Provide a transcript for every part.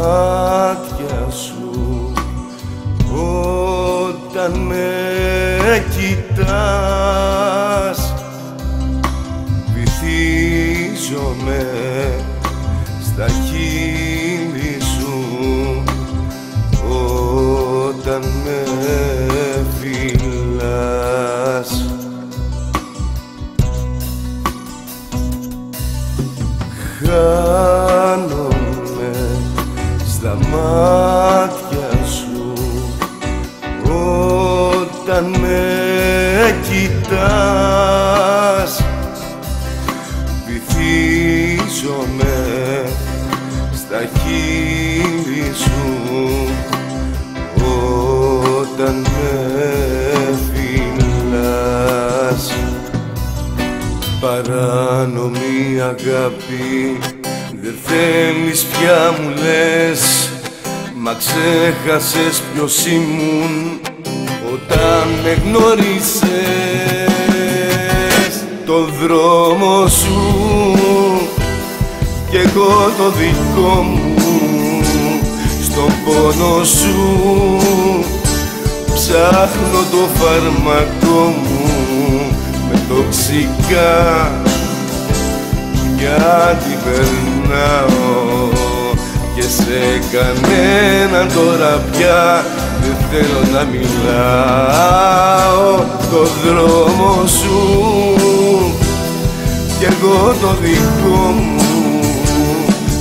μάτια σου όταν με κοιτάς, βυθίζομαι στα χείλη σου όταν με φιλάς. Χάνομαι στα μάτια σου όταν με κοιτάς, βυθίζομαι στα χείλη σου όταν με φιλάς. Παράνομη αγάπη δεν θέλεις πια μου λες, μα ξέχασες ποιος ήμουν όταν με γνώρισες. Το δρόμο σου κι εγώ το δικό μου, στον πόνο σου ψάχνω το φάρμακό μου με τοξικά, γιατί περνάω και σε κανέναν τώρα πια δεν θέλω να μιλάω. Το δρόμο σου κι εγώ το δικό μου,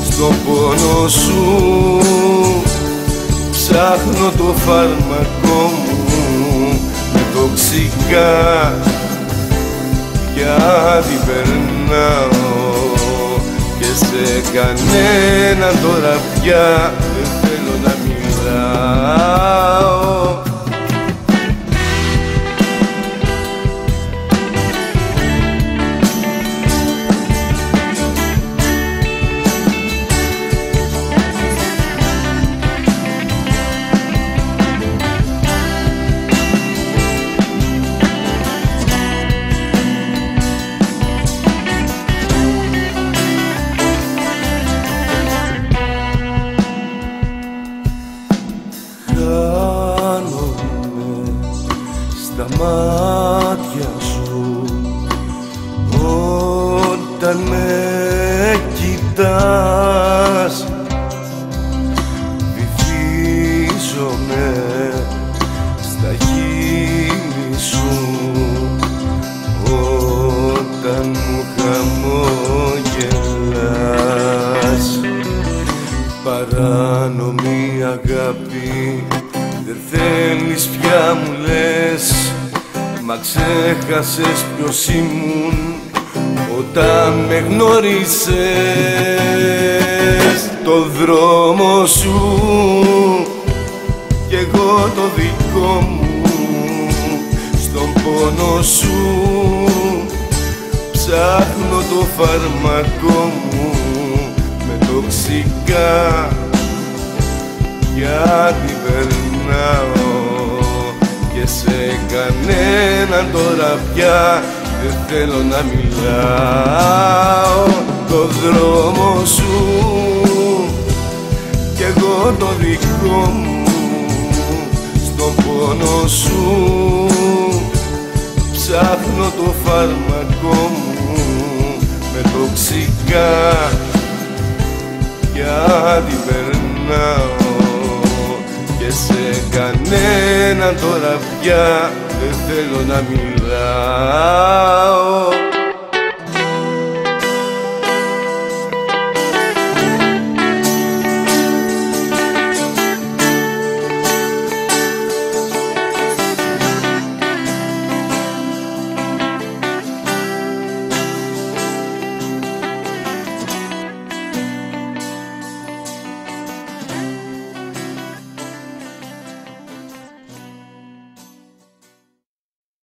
στον πόνο σου ψάχνω το φάρμακό μου με τοξικά, γιατί περνάω και σε κανέναν τώρα πια δεν θέλω να μιλάω. Στα μάτια σου όταν με κοιτάς, βυθίζομαι στα χείλη σου όταν μου χαμογελάς. Παράνομη αγάπη δεν θέλεις πια μου λες, μα ξέχασες ποιος ήμουν όταν με γνώρισες. Το δρόμο σου κι εγώ το δικό μου, στον πόνο σου ψάχνω το φάρμακό μου με τοξικά, γιατί περνάω και σε κανέναν τώρα πια δεν θέλω να μιλάω. Το δρόμο σου κι εγώ το δικό μου, στον πόνο σου ψάχνω το φάρμακό μου με τοξικά, γιατί περνάω και σε κανέναν τώρα πια δεν θέλω να μιλάω.